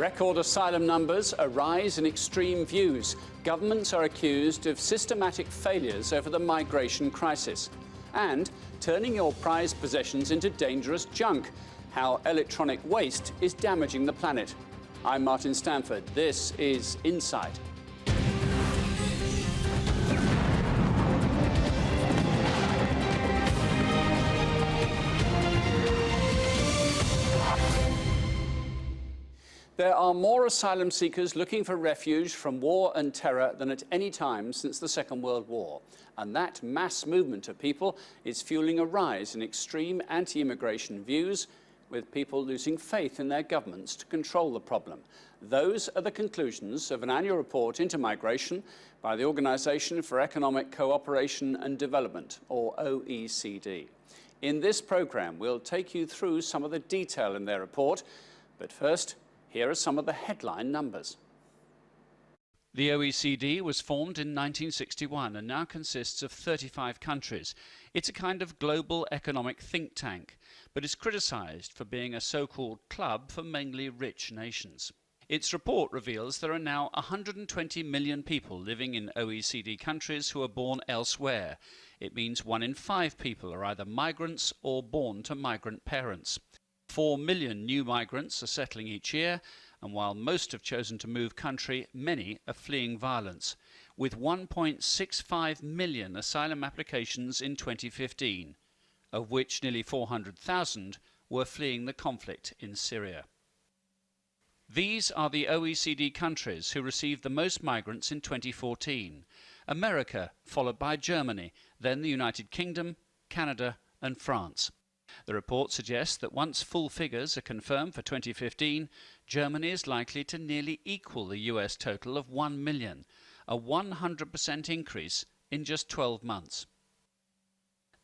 Record asylum numbers, a rise in extreme views. Governments are accused of systematic failures over the migration crisis. And turning your prized possessions into dangerous junk. How electronic waste is damaging the planet. I'm Martin Stanford. This is Insight. There are more asylum seekers looking for refuge from war and terror than at any time since the Second World War. And that mass movement of people is fueling a rise in extreme anti-immigration views, with people losing faith in their governments to control the problem. Those are the conclusions of an annual report into migration by the Organisation for Economic Cooperation and Development, or OECD. In this programme, we'll take you through some of the detail in their report, but first, here are some of the headline numbers. The OECD was formed in 1961 and now consists of 35 countries. It's a kind of global economic think tank, but is criticised for being a so-called club for mainly rich nations. Its report reveals there are now 120 million people living in OECD countries who are born elsewhere. It means 1 in 5 people are either migrants or born to migrant parents. 4 million new migrants are settling each year, and while most have chosen to move country, many are fleeing violence, with 1.65 million asylum applications in 2015, of which nearly 400,000 were fleeing the conflict in Syria. These are the OECD countries who received the most migrants in 2014. America, followed by Germany, then the United Kingdom, Canada and France. The report suggests that once full figures are confirmed for 2015, Germany is likely to nearly equal the US total of 1 million, a 100% increase in just 12 months.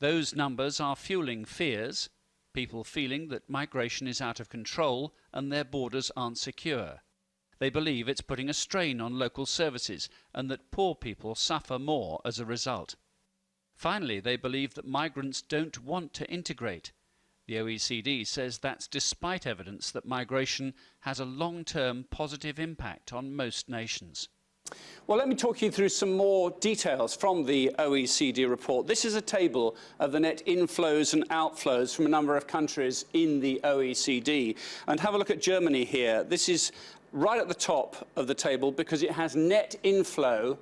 Those numbers are fueling fears, people feeling that migration is out of control and their borders aren't secure. They believe it's putting a strain on local services and that poor people suffer more as a result. Finally, they believe that migrants don't want to integrate. The OECD says that's despite evidence that migration has a long-term positive impact on most nations. Well, let me talk you through some more details from the OECD report. This is a table of the net inflows and outflows from a number of countries in the OECD. And have a look at Germany here. This is right at the top of the table because it has net inflow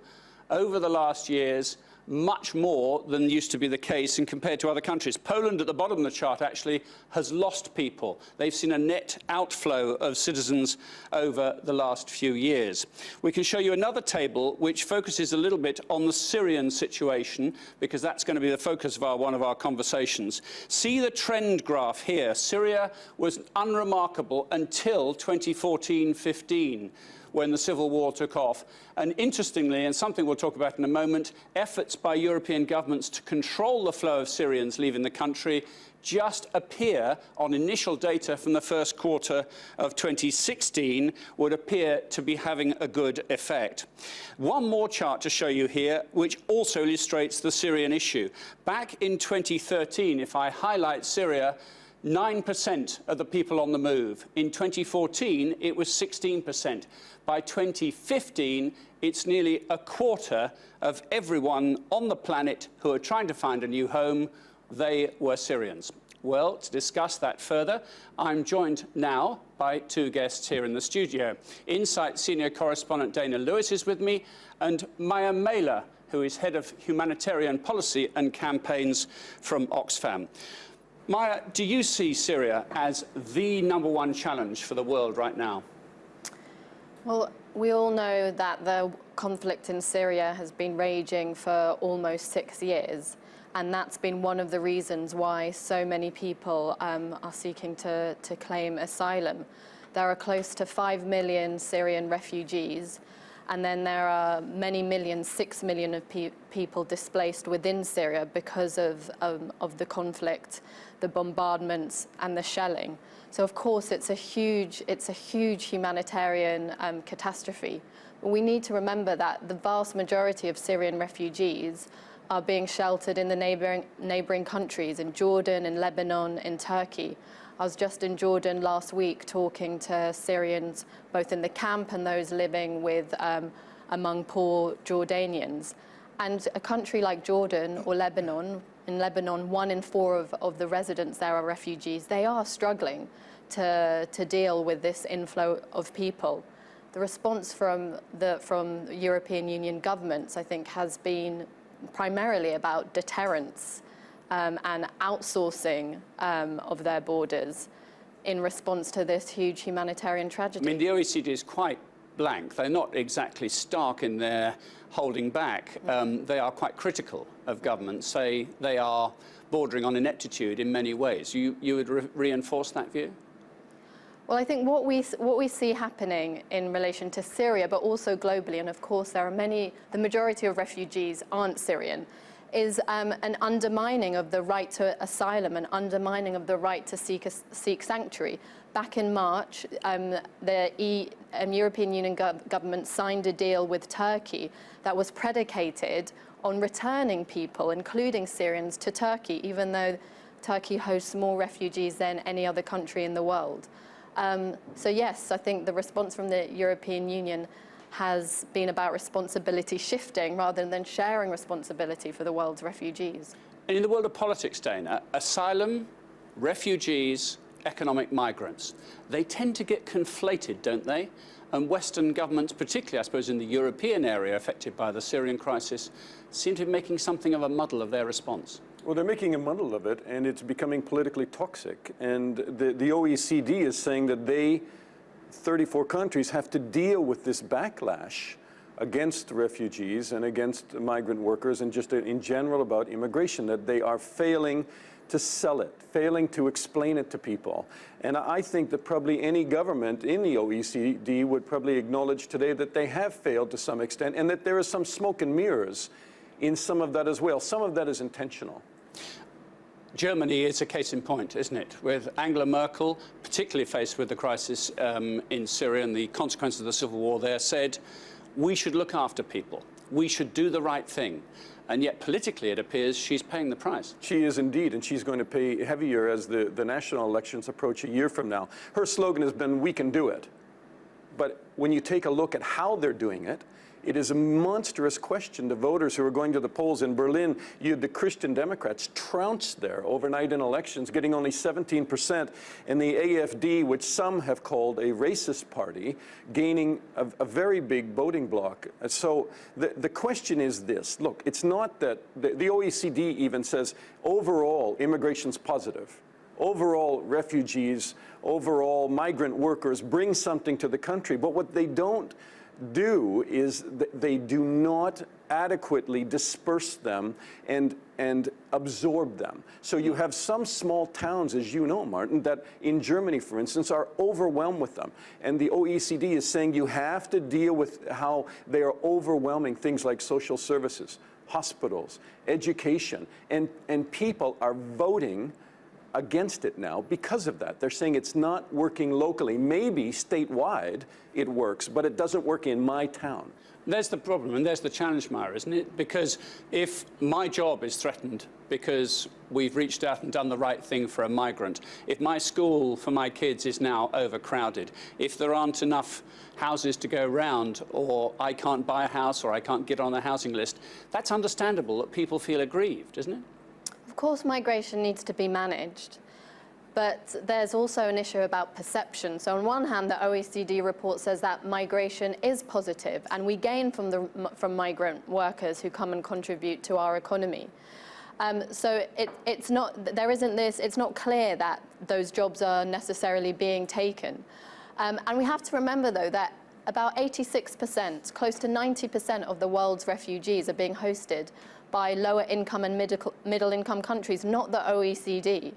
over the last years, much more than used to be the case and compared to other countries. Poland at the bottom of the chart actually has lost people. They've seen a net outflow of citizens over the last few years. We can show you another table which focuses a little bit on the Syrian situation because that's going to be the focus of one of our conversations. See the trend graph here. Syria was unremarkable until 2014-15. when the civil war took off. And interestingly, and something we'll talk about in a moment, efforts by European governments to control the flow of Syrians leaving the country just appear, on initial data from the first quarter of 2016, would appear to be having a good effect. One more chart to show you here, which also illustrates the Syrian issue. Back in 2013, if I highlight Syria, 9% of the people on the move. In 2014, it was 16%. By 2015, it's nearly a quarter of everyone on the planet who are trying to find a new home. They were Syrians. Well, to discuss that further, I'm joined now by 2 guests here in the studio. Insight senior correspondent Dana Lewis is with me, and Maya Mailer, who is head of humanitarian policy and campaigns from Oxfam. Maya, do you see Syria as the #1 challenge for the world right now? Well, we all know that the conflict in Syria has been raging for almost 6 years, and that's been one of the reasons why so many people are seeking to claim asylum. There are close to 5 million Syrian refugees, and then there are many millions, 6 million of people displaced within Syria because of the conflict, the bombardments and the shelling. So of course it's a huge humanitarian catastrophe. But we need to remember that the vast majority of Syrian refugees are being sheltered in the neighboring countries, in Jordan, in Lebanon, in Turkey. I was just in Jordan last week talking to Syrians, both in the camp and those living with among poor Jordanians. And a country like Jordan or Lebanon, in Lebanon, 1 in 4 of the residents there are refugees. They are struggling to deal with this inflow of people. The response from European Union governments, I think, has been primarily about deterrence and outsourcing of their borders in response to this huge humanitarian tragedy. I mean, the OECD is quite blank. They're not exactly stark in their holding back. They are quite critical of governments, say they are bordering on ineptitude in many ways. You would reinforce that view? Well, I think what we see happening in relation to Syria, but also globally, and of course there are the majority of refugees aren't Syrian, is an undermining of the right to asylum, an undermining of the right to seek sanctuary. Back in March, the European Union government signed a deal with Turkey that was predicated on returning people, including Syrians, to Turkey, even though Turkey hosts more refugees than any other country in the world. So yes, I think the response from the European Union has been about responsibility shifting rather than sharing responsibility for the world's refugees. And in the world of politics, Dana, asylum, refugees, economic migrants, they tend to get conflated, don't they? And Western governments, particularly, I suppose, in the European area affected by the Syrian crisis, seem to be making something of a muddle of their response. Well, they're making a muddle of it, and it's becoming politically toxic. And the OECD is saying that 34 countries, have to deal with this backlash against refugees and against migrant workers and just in general about immigration, that they are failing to sell it, failing to explain it to people. And I think that probably any government in the OECD would probably acknowledge today that they have failed to some extent and that there is some smoke and mirrors in some of that as well. Some of that is intentional. Germany is a case in point, isn't it? With Angela Merkel, particularly faced with the crisis in Syria and the consequences of the civil war there, said, we should look after people. We should do the right thing. And yet politically it appears she's paying the price. She is indeed, and she's going to pay heavier as the national elections approach a year from now. Her slogan has been, we can do it. But when you take a look at how they're doing it, it is a monstrous question to voters who are going to the polls. In Berlin, you had the Christian Democrats trounced there overnight in elections, getting only 17%, and the AfD, which some have called a racist party, gaining a very big voting bloc. So the question is this. Look, it's not that the OECD even says overall immigration's positive. Overall refugees, overall migrant workers bring something to the country, but what they don't do is they do not adequately disperse them and absorb them. So you have some small towns, as you know, Martin, that in Germany, for instance, are overwhelmed with them. And the OECD is saying you have to deal with how they are overwhelming things like social services, hospitals, education, and people are voting against it now because of that. They're saying it's not working locally. Maybe statewide it works, but it doesn't work in my town. There's the problem, and there's the challenge, Myra, isn't it? Because if my job is threatened because we've reached out and done the right thing for a migrant, if my school for my kids is now overcrowded, if there aren't enough houses to go around, or I can't buy a house, or I can't get on the housing list, that's understandable that people feel aggrieved, isn't it? Of course, migration needs to be managed, but there's also an issue about perception. So on one hand, the OECD report says that migration is positive, and we gain from migrant workers who come and contribute to our economy. So it's not clear that those jobs are necessarily being taken. And we have to remember, though, that about 86%, close to 90% of the world's refugees are being hosted by lower income and middle income countries, not the OECD.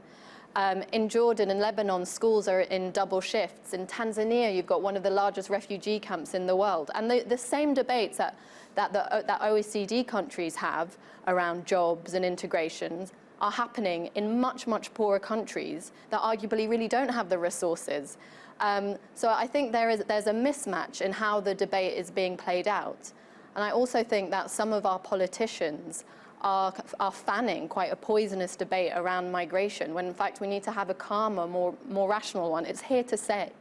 In Jordan and Lebanon, schools are in double shifts. In Tanzania, you've got one of the largest refugee camps in the world. And the same debates that OECD countries have around jobs and integrations are happening in much, much poorer countries that arguably really don't have the resources. So I think there's a mismatch in how the debate is being played out. And I also think that some of our politicians are fanning quite a poisonous debate around migration, when in fact we need to have a calmer, more rational one. It's here to stay.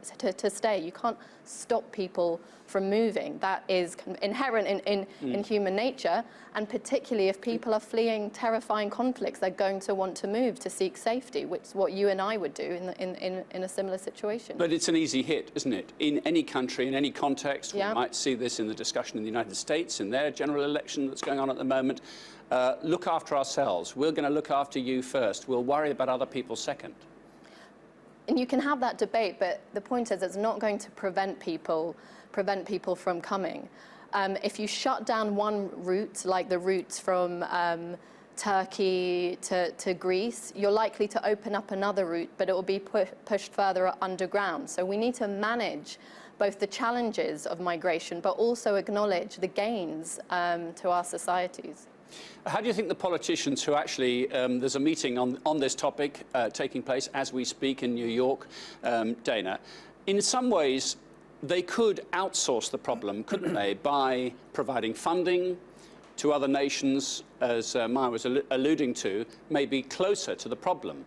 You can't stop people from moving. That is inherent in human nature, and particularly if people are fleeing terrifying conflicts, they're going to want to move to seek safety, which is what you and I would do in a similar situation. But it's an easy hit, isn't it? In any country, in any context, we might see this in the discussion in the United States, in their general election that's going on at the moment. Look after ourselves. We're going to look after you first. We'll worry about other people second. And you can have that debate, but the point is it's not going to prevent people from coming. If you shut down one route, like the routes from Turkey to Greece, you're likely to open up another route, but it will be pushed further underground. So we need to manage both the challenges of migration, but also acknowledge the gains to our societies. How do you think the politicians who actually, there's a meeting on this topic taking place as we speak in New York, Dana, in some ways they could outsource the problem, couldn't they, by providing funding to other nations, as Maya was alluding to, maybe closer to the problem.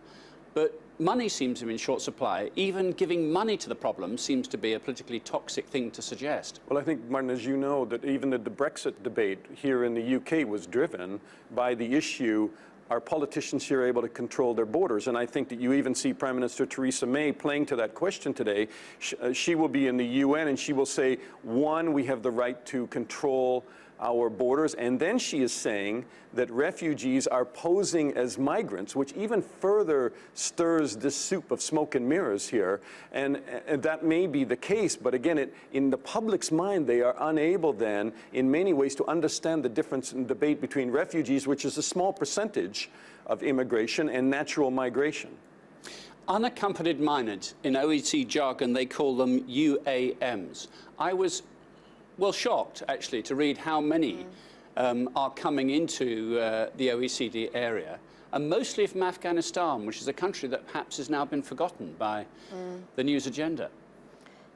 But money seems to be in short supply. Even giving money to the problem seems to be a politically toxic thing to suggest. Well, I think, Martin, as you know, that even the Brexit debate here in the UK was driven by the issue, are politicians here able to control their borders? And I think that you even see Prime Minister Theresa May playing to that question today. She will be in the UN and she will say, one, we have the right to control our borders, and then she is saying that refugees are posing as migrants, which even further stirs this soup of smoke and mirrors here. And that may be the case, but again, in the public's mind, they are unable then, in many ways, to understand the difference in debate between refugees, which is a small percentage of immigration, and natural migration. Unaccompanied minors, in OECD jargon, they call them UAMs. I was shocked, actually, to read how many are coming into the OECD area, and mostly from Afghanistan, which is a country that perhaps has now been forgotten by the news agenda.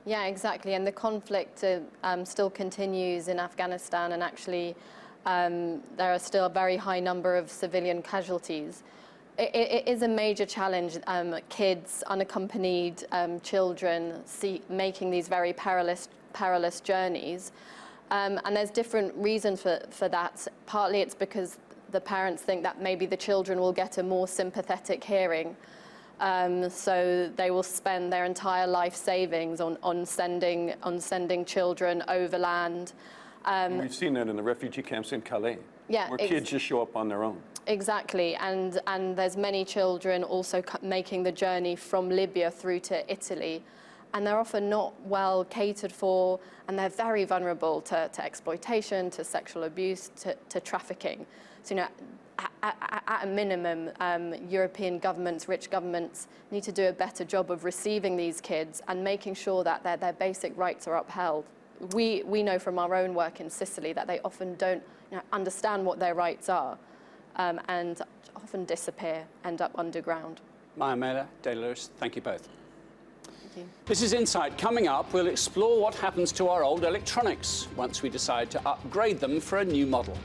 Yeah, exactly, and the conflict still continues in Afghanistan, and actually there are still a very high number of civilian casualties. It is a major challenge, kids, unaccompanied children, making these very perilous journeys, and there's different reasons for that. Partly it's because the parents think that maybe the children will get a more sympathetic hearing, so they will spend their entire life savings on sending children overland. We've seen that in the refugee camps in Calais, where kids just show up on their own. Exactly, and there's many children also making the journey from Libya through to Italy, and they're often not well catered for, and they're very vulnerable to exploitation, to sexual abuse, to trafficking. So, you know, at a minimum, European governments, rich governments, need to do a better job of receiving these kids and making sure that their basic rights are upheld. We know from our own work in Sicily that they often don't understand what their rights are, and often disappear, end up underground. Maya Mela, Dana Lewis, thank you both. Thank you. This is Insight. Coming up, we'll explore what happens to our old electronics once we decide to upgrade them for a new model.